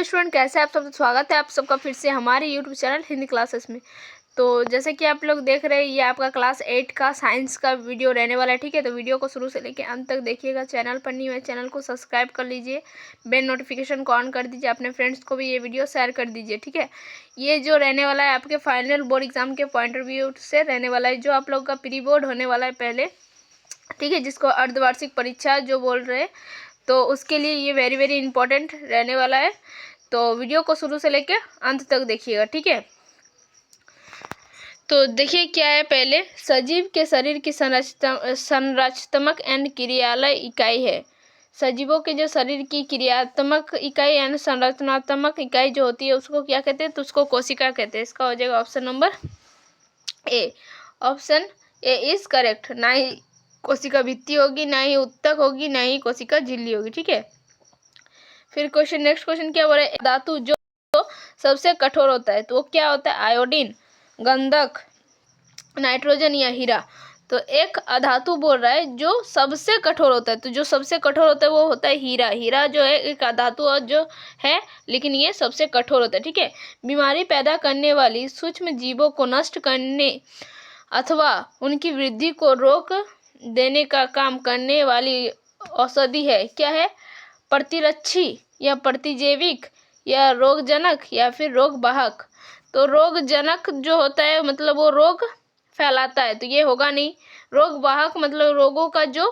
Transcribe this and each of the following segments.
Student कैसे आप सब, स्वागत है आप सबका फिर से हमारे यूट्यूब चैनल हिंदी क्लासेस में। तो जैसे कि आप लोग देख रहे हैं, ये आपका क्लास 8 का साइंस का वीडियो रहने वाला है। ठीक है, तो वीडियो को शुरू से लेकर अंत तक देखिएगा। चैनल पर नहीं है, चैनल को सब्सक्राइब कर लीजिए, बेल नोटिफिकेशन को ऑन कर दीजिए, अपने फ्रेंड्स को भी ये वीडियो शेयर कर दीजिए। ठीक है, ये जो रहने वाला है आपके फाइनल बोर्ड एग्जाम के पॉइंट ऑफ व्यू से रहने वाला है, जो आप लोग का प्री बोर्ड होने वाला है पहले। ठीक है, जिसको अर्धवार्षिक परीक्षा जो बोल रहे हैं, तो उसके लिए ये वेरी वेरी इंपॉर्टेंट रहने वाला है। तो वीडियो को शुरू से लेकर अंत तक देखिएगा। ठीक है, तो देखिए क्या है। पहले सजीव के शरीर की संरचनात्मक एंड क्रियालय इकाई है। सजीवों के जो शरीर की क्रियात्मक इकाई एंड संरचनात्मक इकाई जो होती है उसको क्या कहते हैं, तो उसको कोशिका कहते हैं। इसका हो जाएगा option number A. Option A is correct. ना ही कोशिका भित्ति होगी, ना ही उत्तक होगी, ना ही कोशिका झिल्ली होगी। ठीक है, फिर क्वेश्चन, नेक्स्ट क्वेश्चन क्या बोल रहा है। धातु जो सबसे कठोर होता है तो वो क्या होता है, आयोडीन, गंधक, नाइट्रोजन या हीरा। तो एक अधातु बोल रहा है जो सबसे कठोर होता है, तो जो सबसे कठोर होता है वो होता है हीरा। हीरा जो है एक अधातु जो है, लेकिन ये सबसे कठोर होता है। ठीक है, बीमारी पैदा करने वाली सूक्ष्म जीवों को नष्ट करने अथवा उनकी वृद्धि को रोक देने का काम करने वाली औषधि है। क्या है, प्रतिरक्षी या प्रतिजैविक या रोगजनक या फिर रोगवाहक। तो रोगजनक जो होता है मतलब वो रोग फैलाता है, तो ये होगा नहीं। रोगवाहक मतलब रोगों का जो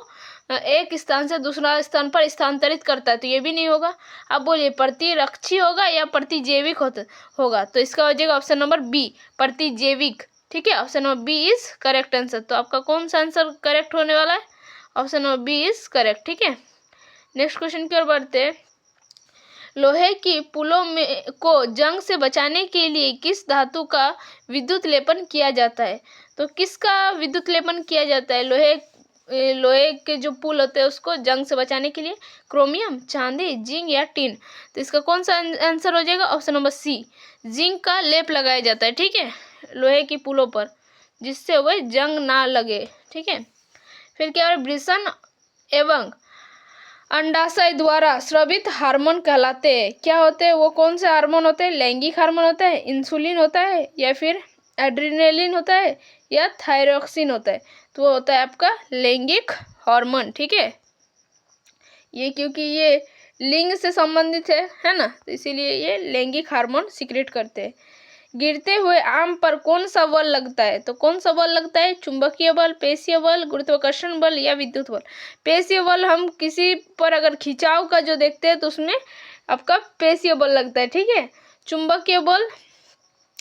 एक स्थान से दूसरा स्थान पर स्थानांतरित करता है, तो ये भी नहीं होगा। अब बोलिए प्रतिरक्षी होगा या प्रतिजैविक होगा। तो इसका हो जाएगा ऑप्शन नंबर बी, प्रतिजैविक। ठीक है, option number B is correct answer. तो आपका कौन सा आंसर करेक्ट होने वाला है, option number B is correct. ठीक है, नेक्स्ट क्वेश्चन की ओर बढ़ते हैं। लोहे की पुलों में को जंग से बचाने के लिए किस धातु का विद्युत लेपन किया जाता है। तो किसका विद्युत लेपन किया जाता है, लोहे के जो पुल होते हैं उसको जंग से बचाने के लिए, क्रोमियम, चांदी, जिंक या टिन। तो इसका कौन सा आंसर हो जाएगा, ऑप्शन नंबर सी, जिंक का लेप लगाया जाता है। ठीक है, लोहे की पुलों पर, जिससे वह जंग ना लगे। ठीक है, फिर क्या है, वृषण एवं अंडाशय द्वारा स्रावित हार्मोन कहलाते हैं। क्या होते हैं वो, कौन से हार्मोन होते हैं, लैंगिक हार्मोन होता है, इंसुलिन होता है, या फिर एड्रेनलिन होता है, या थायरोक्सिन होता है। तो वो होता है आपका लैंगिक हार्मोन। ठीक है, ये क्योंकि ये लिंग से संबंधित है ना, तो इसीलिए ये लैंगिक हार्मोन सीक्रेट करते हैं। गिरते हुए आम पर कौन सा बल लगता है। तो कौन सा बल लगता है, चुंबकीय बल, पेशीय बल, गुरुत्वाकर्षण बल या विद्युत बल। पेशीय बल हम किसी पर अगर खिंचाव का जो देखते हैं तो उसमें आपका पेशीय बल लगता है। ठीक है, चुंबकीय बल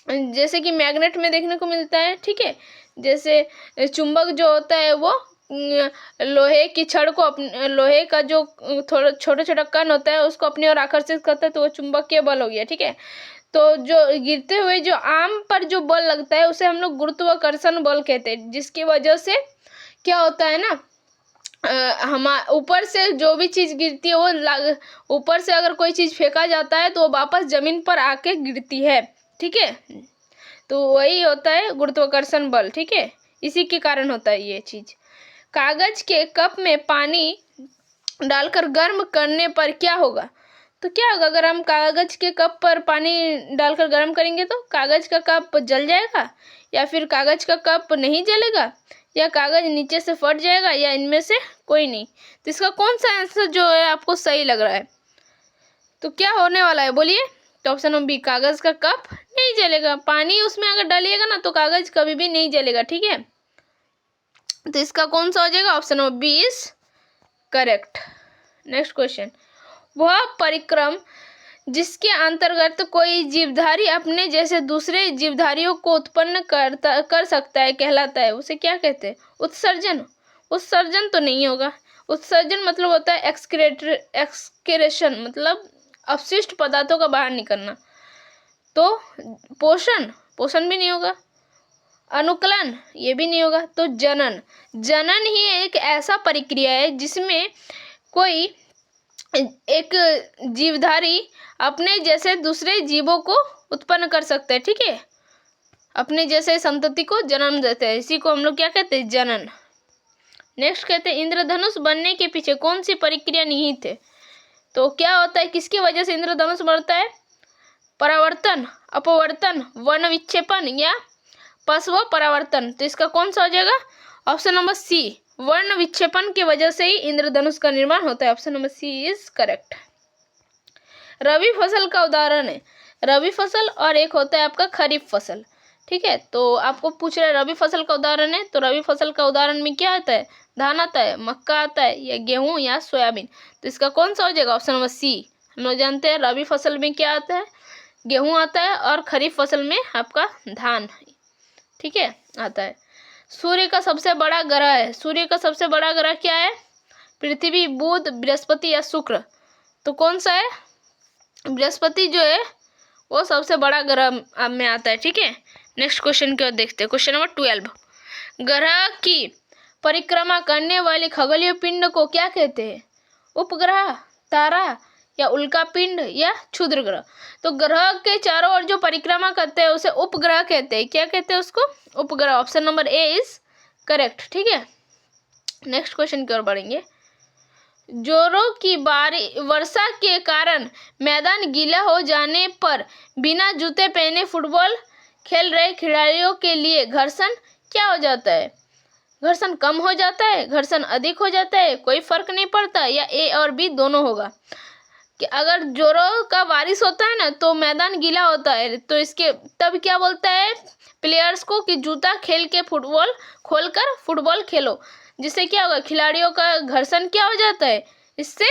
जैसे कि मैग्नेट में देखने को मिलता है। ठीक है, जैसे चुंबक जो होता है वो लोहे की छड़ को अपने, लोहे का जो थोड़ा छोटा छोटा कण होता है उसको अपनी ओर आकर्षित करता है, तो वो चुंबकीय बल हो गया। ठीक है, तो जो गिरते हुए जो आम पर जो बल लगता है उसे हम लोग गुरुत्वाकर्षण बल कहते हैं, जिसकी वजह से क्या होता है ना, हम ऊपर से जो भी चीज़ गिरती है वो ऊपर से अगर कोई चीज़ फेंका जाता है तो वो वापस जमीन पर आके गिरती है। ठीक है, तो वही होता है गुरुत्वाकर्षण बल। ठीक है, इसी के कारण होता है ये चीज़। कागज के कप में पानी डालकर गर्म करने पर क्या होगा। तो क्या होगा, अगर हम कागज के कप पर पानी डालकर गर्म करेंगे तो कागज का कप जल जाएगा, या फिर कागज का कप नहीं जलेगा, या कागज नीचे से फट जाएगा, या इनमें से कोई नहीं। तो इसका कौन सा आंसर जो है आपको सही लग रहा है, तो क्या होने वाला है बोलिए। तो ऑप्शन नंबर बी, कागज का कप नहीं जलेगा। पानी उसमें अगर डालिएगा ना तो कागज कभी भी नहीं जलेगा। ठीक है, तो इसका कौन सा हो जाएगा, option number B is correct. Next question, वह परिक्रम जिसके अंतर्गत कोई जीवधारी अपने जैसे दूसरे जीवधारियों को उत्पन्न कर सकता है कहलाता है, उसे क्या कहते हैं, उत्सर्जन। उत्सर्जन तो नहीं होगा। उत्सर्जन मतलब होता है एक्सक्रेशन, मतलब अपशिष्ट पदार्थों का बाहर निकलना। तो पोषण, पोषण भी नहीं होगा। अनुकलन, ये भी नहीं होगा। तो जनन, जनन ही एक ऐसा प्रक्रिया है जिसमें कोई एक जीवधारी अपने जैसे दूसरे जीवों को उत्पन्न कर सकते हैं। ठीक है, अपने जैसे संतति को जन्म देते हैं, इसी को हम लोग क्या कहते हैं, जनन। नेक्स्ट कहते हैं, इंद्रधनुष बनने के पीछे कौन सी प्रक्रिया निहित है। तो क्या होता है, किसकी वजह से इंद्रधनुष बढ़ता है? परावर्तन, अपवर्तन, वर्ण विक्षेपण या पश्व परावर्तन। तो इसका कौन सा हो जाएगा? ऑप्शन नंबर सी, वर्ण विक्षेपण की वजह से ही इंद्रधनुष का निर्माण होता है। Option number C is correct. रबी फसल का उदाहरण है, रबी फसल और एक होता है आपका खरीफ फसल। ठीक है, तो आपको पूछ रहे रबी फसल का उदाहरण है, तो रबी फसल का उदाहरण में क्या आता है? धान आता है, मक्का आता है, या गेहूं या सोयाबीन। तो इसका कौन सा हो जाएगा? Option number C. हम लोग जानते हैं रबी फसल में क्या आता है, गेहूं आता है, और खरीफ फसल में आपका धान, ठीक है, आता है। सूर्य का सबसे बड़ा ग्रह है, सूर्य का सबसे बड़ा ग्रह क्या है? पृथ्वी, बुध, बृहस्पति या शुक्र। तो कौन सा है? बृहस्पति जो है वो सबसे बड़ा ग्रह में आता है। ठीक है, नेक्स्ट क्वेश्चन की ओर देखते हैं। क्वेश्चन नंबर 12, ग्रह की परिक्रमा करने वाले खगोलीय पिंड को क्या कहते हैं? उपग्रह, तारा या उल्का पिंड या क्षुद्र ग्रह। तो ग्रह के चारों ओर जो परिक्रमा करते हैं उसे उपग्रह कहते हैं। क्या कहते हैं उसको? उपग्रह। Option number A is correct. ठीक है, नेक्स्ट क्वेश्चन की ओर बढ़ेंगे। जोरों की वर्षा के कारण मैदान गीला हो जाने पर बिना जूते पहने फुटबॉल खेल रहे खिलाड़ियों के लिए घर्षण क्या हो जाता है? घर्षण कम हो जाता है, घर्षण अधिक हो जाता है, कोई फर्क नहीं पड़ता, या ए और बी दोनों होगा। कि अगर जोरों का बारिश होता है ना तो मैदान गीला होता है, तो इसके तब क्या बोलता है प्लेयर्स को कि जूता खेल के फुटबॉल खोलकर फुटबॉल खेलो, जिससे क्या होगा, खिलाड़ियों का घर्षण क्या हो जाता है, इससे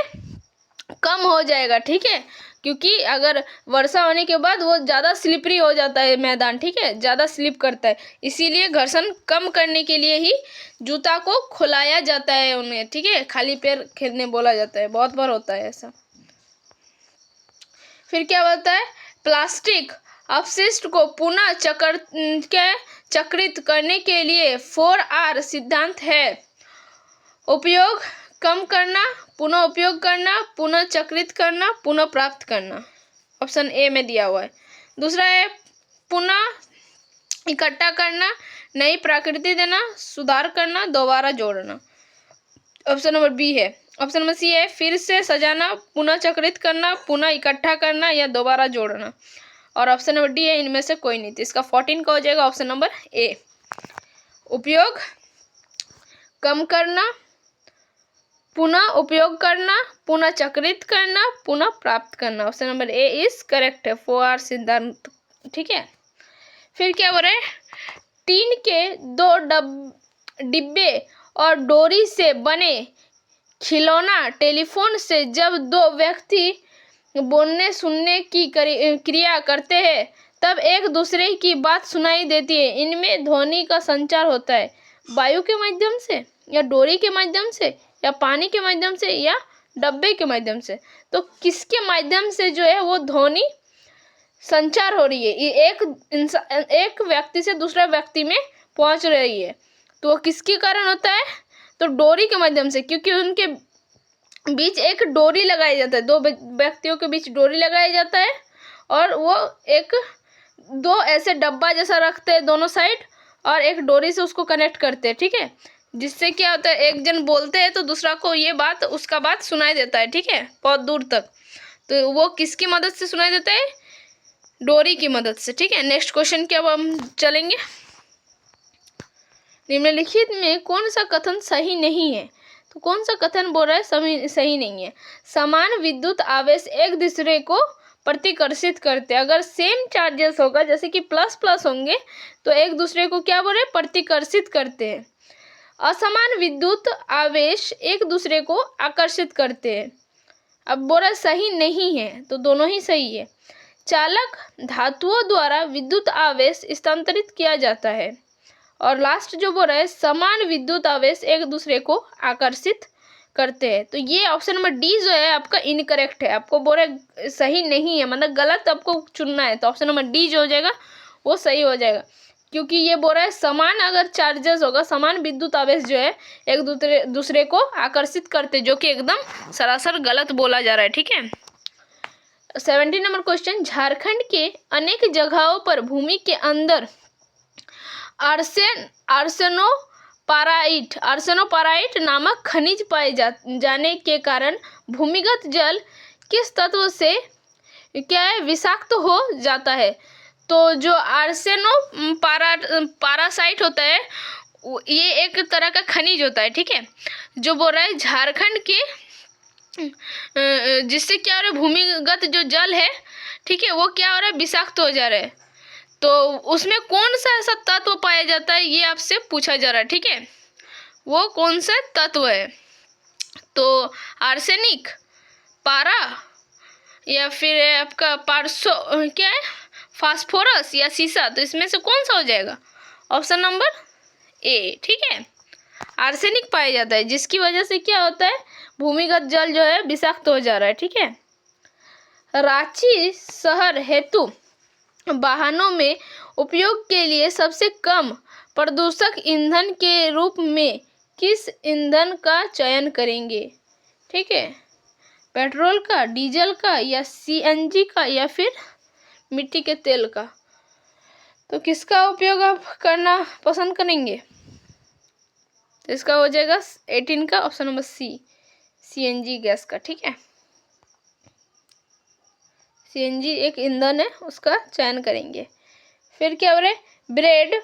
कम हो जाएगा। ठीक है, क्योंकि अगर वर्षा होने के बाद वो ज़्यादा स्लिपरी हो जाता है मैदान, ठीक है, ज़्यादा स्लिप करता है, इसीलिए घर्षण कम करने के लिए ही जूता को खुलाया जाता है उन्हें। ठीक है, खाली पैर खेलने बोला जाता है, बहुत बार होता है ऐसा। फिर क्या बोलता है, प्लास्टिक अपशिष्ट को पुनः चक्रित करने के लिए 4R सिद्धांत है। उपयोग, कम करना, पुनः उपयोग करना, पुनः चक्रित करना, पुनः प्राप्त करना। ऑप्शन ए में दिया हुआ है। दूसरा है पुनः इकट्ठा करना, नई प्रकृति देना, सुधार करना, दोबारा जोड़ना। ऑप्शन नंबर बी है। ऑप्शन नंबर सी है फिर से सजाना, पुनः चक्रित करना, पुनः इकट्ठा करना या दोबारा जोड़ना। और ऑप्शन नंबर डी है इनमें से कोई नहीं। तो इसका 14 का हो जाएगा ऑप्शन नंबर ए। उपयोग, कम करना, पुनः उपयोग करना, पुनः चक्रित करना, पुनः प्राप्त करना। Option number A is correct है, 4R सिद्धांत। ठीक है, फिर क्या बोल रहे हैं, टीन के 2 डिब्बे और डोरी से बने खिलौना टेलीफोन से जब 2 व्यक्ति बोलने सुनने की क्रिया करते हैं तब एक दूसरे की बात सुनाई देती है। इनमें ध्वनि का संचार होता है वायु के माध्यम से, या डोरी के माध्यम से, या पानी के माध्यम से, या डब्बे के माध्यम से। तो किसके माध्यम से जो है वो ध्वनि संचार हो रही है, ये एक व्यक्ति से दूसरे व्यक्ति में पहुंच रही है, तो वो किसके कारण होता है? तो डोरी के माध्यम से, क्योंकि उनके बीच एक डोरी लगाया जाता है, 2 व्यक्तियों के बीच डोरी लगाया जाता है, और वो 2 ऐसे डब्बा जैसा रखते हैं दोनों साइड, और एक डोरी से उसको कनेक्ट करते हैं। ठीक है, जिससे क्या होता है, एक जन बोलते हैं तो दूसरा को ये बात, उसका बात सुनाई देता है। ठीक है, बहुत दूर तक। तो वो किसकी मदद से सुनाई देता है? डोरी की मदद से। ठीक है, नेक्स्ट क्वेश्चन की अब हम चलेंगे। निम्नलिखित में कौन सा कथन सही नहीं है? तो कौन सा कथन बोल रहा है सही नहीं है? समान विद्युत आवेश एक दूसरे को प्रतिकर्षित करते हैं। अगर सेम चार्जेस होगा, जैसे कि प्लस प्लस होंगे, तो एक दूसरे को क्या बोल रहे हैं? प्रतिकर्षित करते हैं। असमान विद्युत आवेश एक दूसरे को आकर्षित करते हैं। अब बोल रहा सही नहीं है, तो दोनों ही सही है। चालक धातुओं द्वारा विद्युत आवेश स्थानांतरित किया जाता है। और लास्ट जो बोल रहा है, समान विद्युत आवेश एक दूसरे को आकर्षित करते हैं। तो ये ऑप्शन नंबर डी जो है आपका इनकरेक्ट है। आपको बोल रहे सही नहीं है, मतलब गलत आपको चुनना है, तो ऑप्शन नंबर डी जो हो जाएगा वो सही हो जाएगा, क्योंकि ये बोल रहा है समान अगर चार्जेस होगा, समान विद्युत आवेश जो है एक दूसरे को आकर्षित करते, जो कि एकदम सरासर गलत बोला जा रहा है। ठीक है, 17 नंबर क्वेश्चन, झारखंड के अनेक जगहों पर भूमि के अंदर आर्सेनोपाराइट नामक खनिज पाए जाने के कारण भूमिगत जल किस तत्व से क्या है विषाक्त हो जाता है? तो जो पारासाइट होता है ये एक तरह का खनिज होता है, ठीक है, जो बोल रहा है झारखंड के जिससे क्या हो रहा है भूमिगत जो जल है, ठीक है, वो क्या हो रहा है विषाक्त हो जा रहा है। तो उसमें कौन सा ऐसा तत्व पाया जाता है ये आपसे पूछा जा रहा है, ठीक है, वो कौन सा तत्व है? तो आर्सेनिक, पारा, या फिर आपका क्या है फास्फोरस या सीसा? तो इसमें से कौन सा हो जाएगा? ऑप्शन नंबर ए, ठीक है, आर्सेनिक पाया जाता है, जिसकी वजह से क्या होता है भूमिगत जल जो है विषाक्त हो जा रहा है, ठीक है। रांची शहर हेतु वाहनों में उपयोग के लिए सबसे कम प्रदूषक ईंधन के रूप में किस ईंधन का चयन करेंगे? ठीक है, पेट्रोल का, डीजल का, या सीएनजी का, या फिर मिट्टी के तेल का? तो किसका उपयोग आप करना पसंद करेंगे? तो इसका हो जाएगा 18 का option number C, CNG gas का, ठीक है। सीएनजी एक ईंधन है, उसका चयन करेंगे। फिर क्या हो रहा है, ब्रेड,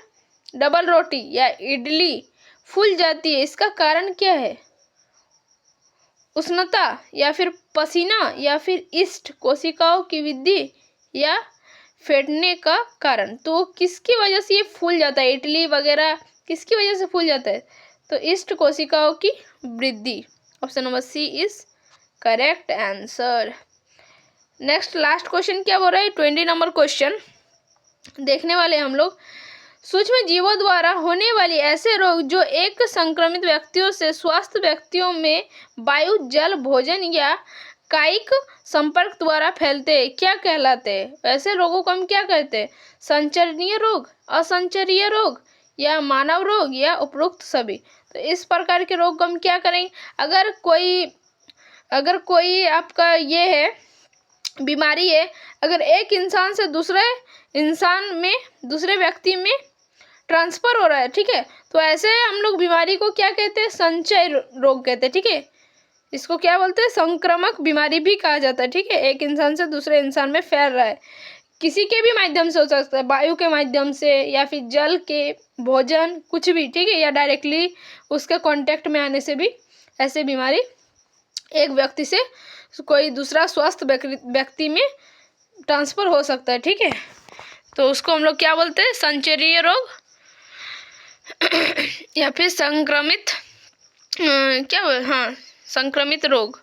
डबल रोटी या इडली फूल जाती है, इसका कारण क्या है? उष्णता, या फिर पसीना, या फिर ईस्ट कोशिकाओं की वृद्धि, या फेंटने का कारण? तो किसकी वजह से ये फूल जाता है? इडली वगैरह किसकी वजह से फूल जाता है? तो ईस्ट कोशिकाओं की वृद्धि। Option number C is correct answer. Next last question क्या बोल रहा है, 20 नंबर क्वेश्चन देखने वाले हम लोग। सूक्ष्म जीवों द्वारा होने वाली ऐसे रोग जो एक संक्रमित व्यक्तियों से स्वस्थ व्यक्तियों में वायु, जल, भोजन या कायिक संपर्क द्वारा फैलते हैं, क्या कहलाते हैं? ऐसे रोगों को हम क्या कहते हैं? संचरणीय रोग, असंचरणीय रोग, या मानव रोग, या उपरोक्त सभी? तो इस प्रकार के रोग को हम क्या करेंगे? अगर कोई आपका ये है बीमारी है, अगर एक इंसान से दूसरे इंसान में, दूसरे व्यक्ति में ट्रांसफर हो रहा है, ठीक है, तो ऐसे हम लोग बीमारी को क्या कहते हैं? संचय रोग कहते हैं, ठीक है। इसको क्या बोलते हैं? संक्रामक बीमारी भी कहा जाता है, ठीक है। एक इंसान से दूसरे इंसान में फैल रहा है, किसी के भी माध्यम से हो सकता है, वायु के माध्यम से, या फिर जल के, भोजन, कुछ भी, ठीक है, या डायरेक्टली उसके कांटेक्ट में आने से भी ऐसे बीमारी एक व्यक्ति से कोई दूसरा स्वस्थ व्यक्ति में ट्रांसफर हो सकता है, ठीक है। तो उसको हम लोग क्या बोलते हैं? संचरणीय रोग या फिर संक्रमित संक्रमित रोग।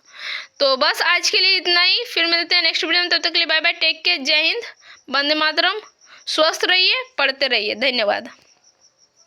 तो बस आज के लिए इतना ही, फिर मिलते हैं नेक्स्ट वीडियो में। तब तक के लिए बाय बाय, टेक केयर, जय हिंद, वंदे मातरम, स्वस्थ रहिए, पढ़ते रहिए, धन्यवाद।